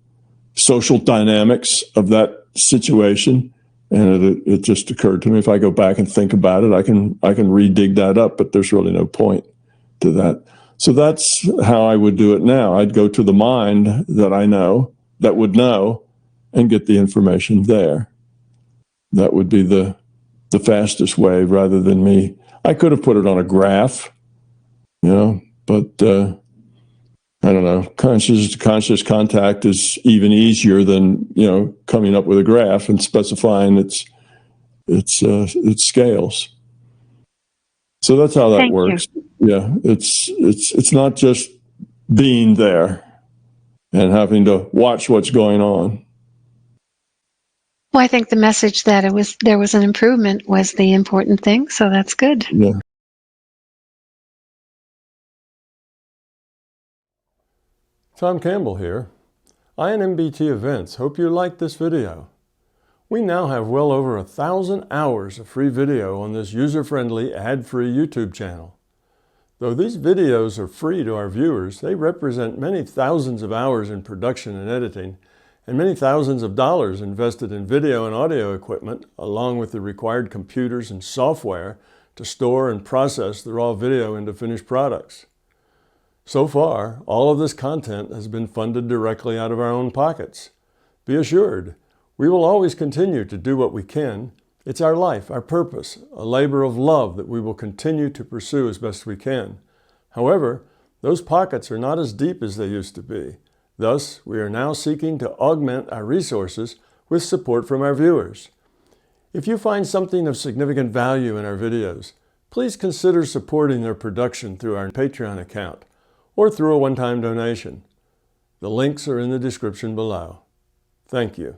Speaker 1: social dynamics of that situation. And it just occurred to me, if I go back and think about it, I can re-dig that up, but there's really no point to that. So that's how I would do it now. I'd go to the mind that I know, that would know, and get the information there. That would be the fastest way rather than me. I could have put it on a graph, but I don't know. Conscious to conscious contact is even easier than, coming up with a graph and specifying its scales. So that's how that
Speaker 2: Thank
Speaker 1: works.
Speaker 2: you.
Speaker 1: Yeah, it's not just being there and having to watch what's going on.
Speaker 2: Well, I think the message that there was an improvement was the important thing, so that's good.
Speaker 1: Yeah. Tom Campbell here. INMBT Events. Hope you liked this video. We now have well over 1,000 hours of free video on this user-friendly, ad-free YouTube channel. Though these videos are free to our viewers, they represent many thousands of hours in production and editing, and many thousands of dollars invested in video and audio equipment, along with the required computers and software to store and process the raw video into finished products. So far, all of this content has been funded directly out of our own pockets. Be assured, we will always continue to do what we can. It's our life, our purpose, a labor of love that we will continue to pursue as best we can. However, those pockets are not as deep as they used to be. Thus, we are now seeking to augment our resources with support from our viewers. If you find something of significant value in our videos, please consider supporting their production through our Patreon account or through a one-time donation. The links are in the description below. Thank you.